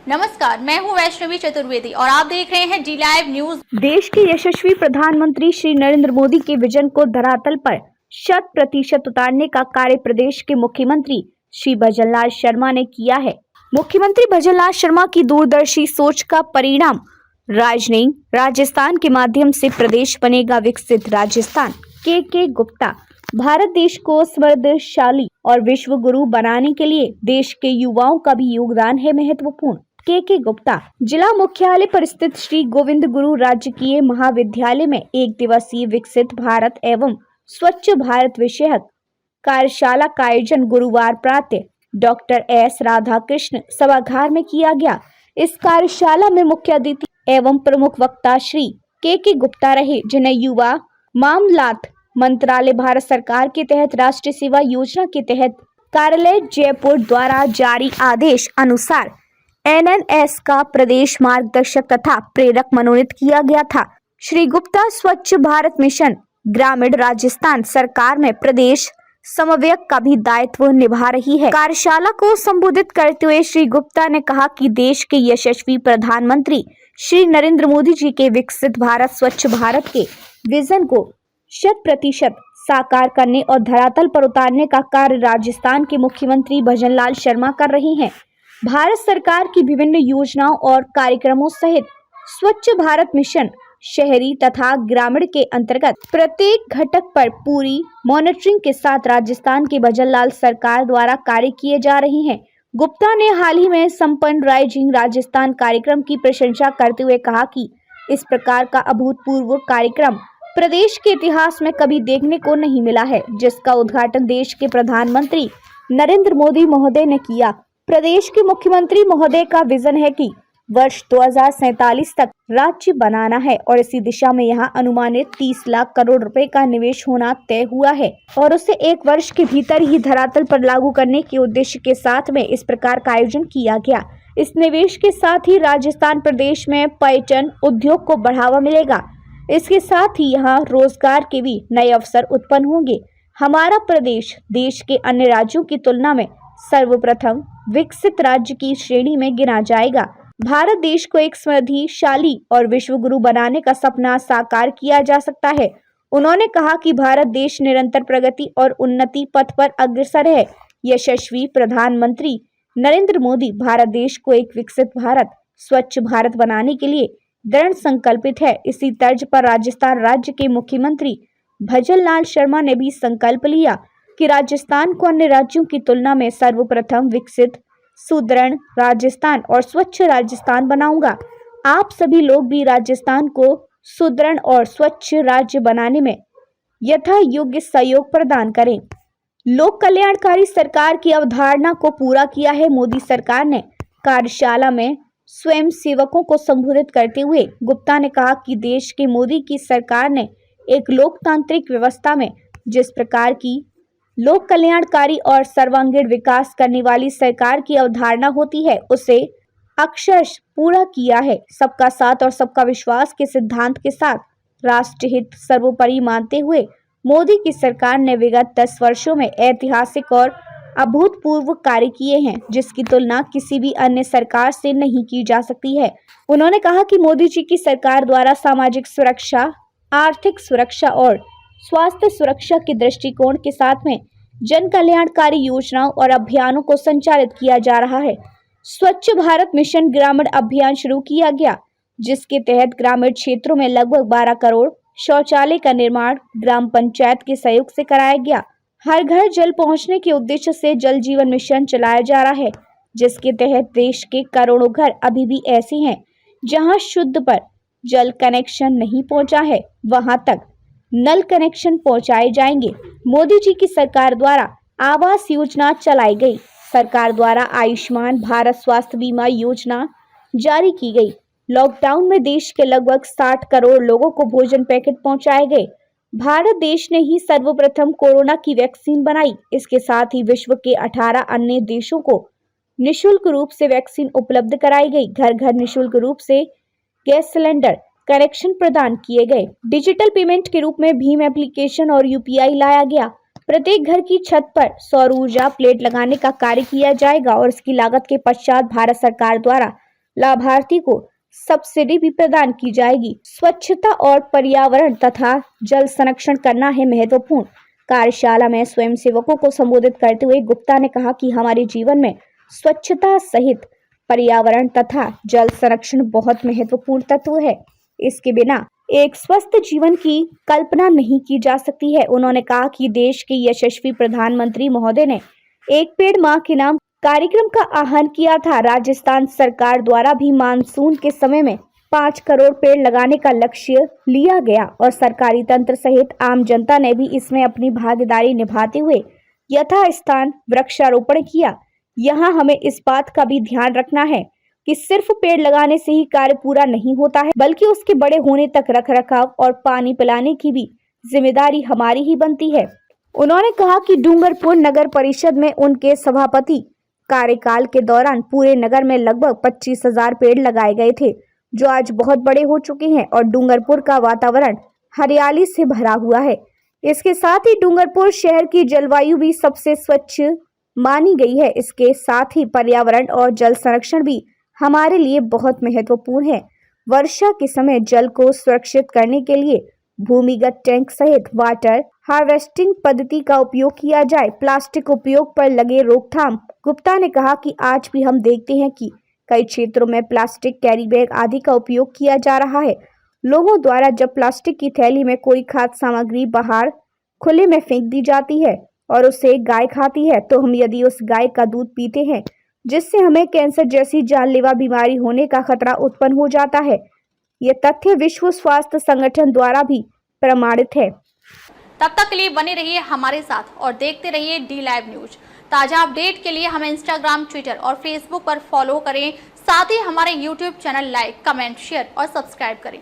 नमस्कार, मैं हूं वैष्णवी चतुर्वेदी और आप देख रहे हैं डी लाइव न्यूज। देश के यशस्वी प्रधानमंत्री श्री नरेंद्र मोदी के विजन को धरातल पर 100% उतारने का कार्य प्रदेश के मुख्यमंत्री श्री भजनलाल शर्मा ने किया है। मुख्यमंत्री भजनलाल शर्मा की दूरदर्शी सोच का परिणाम राजस्थान के माध्यम से प्रदेश बनेगा विकसित राजस्थान। के गुप्ता। भारत देश को समृद्धशाली और विश्व गुरु बनाने के लिए देश के युवाओं का भी योगदान है महत्वपूर्ण। के गुप्ता। जिला मुख्यालय पर स्थित श्री गोविंद गुरु राजकीय महाविद्यालय में एक दिवसीय विकसित भारत एवं स्वच्छ भारत विषयक कार्यशाला का आयोजन गुरुवार प्रातः डॉक्टर एस राधाकृष्ण सभागार में किया गया। इस कार्यशाला में मुख्य अतिथि एवं प्रमुख वक्ता श्री के गुप्ता रहे, जिन्हें युवा मामलात मंत्रालय भारत सरकार के तहत राष्ट्रीय सेवा योजना के तहत कार्यालय जयपुर द्वारा जारी आदेश अनुसार NNS का प्रदेश मार्गदर्शक तथा प्रेरक मनोनीत किया गया था। श्री गुप्ता स्वच्छ भारत मिशन ग्रामीण राजस्थान सरकार में प्रदेश समन्वयक का भी दायित्व निभा रही है। कार्यशाला को संबोधित करते हुए श्री गुप्ता ने कहा कि देश के यशस्वी प्रधानमंत्री श्री नरेंद्र मोदी जी के विकसित भारत स्वच्छ भारत के विजन को 100% साकार करने और धरातल पर उतारने का कार्य राजस्थान के मुख्यमंत्री भजनलाल शर्मा कर रहे हैं। भारत सरकार की विभिन्न योजनाओं और कार्यक्रमों सहित स्वच्छ भारत मिशन शहरी तथा ग्रामीण के अंतर्गत प्रत्येक घटक पर पूरी मॉनिटरिंग के साथ राजस्थान के भजनलाल सरकार द्वारा कार्य किए जा रहे हैं। गुप्ता ने हाल ही में संपन्न राइजिंग राजस्थान कार्यक्रम की प्रशंसा करते हुए कहा कि इस प्रकार का अभूतपूर्व कार्यक्रम प्रदेश के इतिहास में कभी देखने को नहीं मिला है, जिसका उद्घाटन देश के प्रधानमंत्री नरेंद्र मोदी महोदय ने किया। प्रदेश के मुख्यमंत्री महोदय का विजन है कि वर्ष 2047 तक राज्य बनाना है और इसी दिशा में यहां अनुमानित 30 लाख करोड़ रुपए का निवेश होना तय हुआ है और उसे 1 वर्ष के भीतर ही धरातल पर लागू करने के उद्देश्य के साथ में इस प्रकार का आयोजन किया गया। इस निवेश के साथ ही राजस्थान प्रदेश में पर्यटन उद्योग को बढ़ावा मिलेगा। इसके साथ ही यहाँ रोजगार के भी नए अवसर उत्पन्न होंगे। हमारा प्रदेश देश के अन्य राज्यों की तुलना में सर्वप्रथम विकसित राज्य की श्रेणी में गिना जाएगा। भारत देश को एक समृद्धिशाली और विश्व गुरु बनाने का सपना साकार किया जा सकता है। उन्होंने कहा कि भारत देश निरंतर प्रगति और उन्नति पथ पर अग्रसर है। यशस्वी प्रधानमंत्री नरेंद्र मोदी भारत देश को एक विकसित भारत स्वच्छ भारत बनाने के लिए दृढ़ संकल्पित है। इसी तर्ज पर राजस्थान राज्य के मुख्यमंत्री भजनलाल शर्मा ने भी संकल्प लिया कि राजस्थान को अन्य राज्यों की तुलना में सर्वप्रथम विकसित सुदृढ़ राजस्थान और स्वच्छ राजस्थान बनाऊंगा। आप सभी लोग भी राजस्थान को सुदृढ़ और स्वच्छ राज्य बनाने में यथा योग्य सहयोग प्रदान करें। लोक कल्याणकारी सरकार की अवधारणा को पूरा किया है। मोदी सरकार ने कार्यशाला में स्वयं सेवकों को संबोधित करते हुए गुप्ता ने कहा कि देश के मोदी की सरकार ने एक लोकतांत्रिक व्यवस्था में जिस प्रकार की लोक कल्याणकारी और सर्वांगीण विकास करने वाली सरकार की अवधारणा होती है, उसे अक्षरशः पूरा किया है। सबका साथ और सबका विश्वास के सिद्धांत के साथ राष्ट्रहित सर्वोपरि मानते हुए मोदी की सरकार ने विगत 10 वर्षों में ऐतिहासिक और अभूतपूर्व कार्य किए हैं, जिसकी तुलना किसी भी अन्य सरकार से नहीं की जा सकती है। उन्होंने कहा कि मोदी जी की सरकार द्वारा सामाजिक सुरक्षा, आर्थिक सुरक्षा और स्वास्थ्य सुरक्षा के दृष्टिकोण के साथ में जन कल्याणकारी योजनाओं और अभियानों को संचालित किया जा रहा है। स्वच्छ भारत मिशन ग्रामीण अभियान शुरू किया गया, जिसके तहत ग्रामीण क्षेत्रों में लगभग 12 करोड़ शौचालय का निर्माण ग्राम पंचायत के सहयोग से कराया गया। हर घर जल पहुंचने के उद्देश्य से जल जीवन मिशन चलाया जा रहा है, जिसके तहत देश के करोड़ों घर अभी भी ऐसे हैं जहां शुद्ध पर जल कनेक्शन नहीं पहुंचा है, वहां तक नल कनेक्शन पहुंचाए जाएंगे। मोदी जी की सरकार द्वारा आवास योजना चलाई गई। सरकार द्वारा आयुष्मान भारत स्वास्थ्य बीमा योजना जारी की गई। लॉकडाउन में देश के लगभग 60 करोड़ लोगों को भोजन पैकेट पहुंचाए गए। भारत देश ने ही सर्वप्रथम कोरोना की वैक्सीन बनाई। इसके साथ ही विश्व के 18 अन्य देशों को निशुल्क रूप से वैक्सीन उपलब्ध कराई गई। घर घर निशुल्क रूप से गैस सिलेंडर कनेक्शन प्रदान किए गए। डिजिटल पेमेंट के रूप में भीम एप्लीकेशन और UPI लाया गया। प्रत्येक घर की छत पर सौर ऊर्जा प्लेट लगाने का कार्य किया जाएगा और इसकी लागत के पश्चात भारत सरकार द्वारा लाभार्थी को सब्सिडी भी प्रदान की जाएगी। स्वच्छता और पर्यावरण तथा जल संरक्षण करना है महत्वपूर्ण। कार्यशाला में स्वयंसेवकों को संबोधित करते हुए गुप्ता ने कहा कि हमारे जीवन में स्वच्छता सहित पर्यावरण तथा जल संरक्षण बहुत महत्वपूर्ण तत्व है। इसके बिना एक स्वस्थ जीवन की कल्पना नहीं की जा सकती है। उन्होंने कहा कि देश के यशस्वी प्रधानमंत्री महोदय ने एक पेड़ मां के नाम कार्यक्रम का आह्वान किया था। राजस्थान सरकार द्वारा भी मानसून के समय में 5 करोड़ पेड़ लगाने का लक्ष्य लिया गया और सरकारी तंत्र सहित आम जनता ने भी इसमें अपनी भागीदारी निभाते हुए यथास्थान वृक्षारोपण किया। यहाँ हमें इस बात का भी ध्यान रखना है कि सिर्फ पेड़ लगाने से ही कार्य पूरा नहीं होता है, बल्कि उसके बड़े होने तक रखरखाव और पानी पिलाने की भी जिम्मेदारी हमारी ही बनती है। उन्होंने कहा कि डूंगरपुर नगर परिषद में उनके सभापति कार्यकाल के दौरान पूरे नगर में लगभग 25,000 पेड़ लगाए गए थे, जो आज बहुत बड़े हो चुके हैं और डूंगरपुर का वातावरण हरियाली से भरा हुआ है। इसके साथ ही डूंगरपुर शहर की जलवायु भी सबसे स्वच्छ मानी गई है। इसके साथ ही पर्यावरण और जल संरक्षण भी हमारे लिए बहुत महत्वपूर्ण है। वर्षा के समय जल को सुरक्षित करने के लिए भूमिगत टैंक सहित वाटर हार्वेस्टिंग पद्धति का उपयोग किया जाए। प्लास्टिक उपयोग पर लगे रोकथाम। गुप्ता ने कहा कि आज भी हम देखते हैं कि कई क्षेत्रों में प्लास्टिक कैरी बैग आदि का उपयोग किया जा रहा है। लोगों द्वारा जब प्लास्टिक की थैली में कोई खाद्य सामग्री बाहर खुले में फेंक दी जाती है और उसे गाय खाती है, तो हम यदि उस गाय का दूध पीते हैं, जिससे हमें कैंसर जैसी जानलेवा बीमारी होने का खतरा उत्पन्न हो जाता है। ये तथ्य विश्व स्वास्थ्य संगठन द्वारा भी प्रमाणित है। तब तक के लिए बने रहिए हमारे साथ और देखते रहिए डी लाइव न्यूज। ताजा अपडेट के लिए हमें इंस्टाग्राम, ट्विटर और फेसबुक पर फॉलो करें। साथ ही हमारे YouTube channel like, comment, share और सब्सक्राइब करें।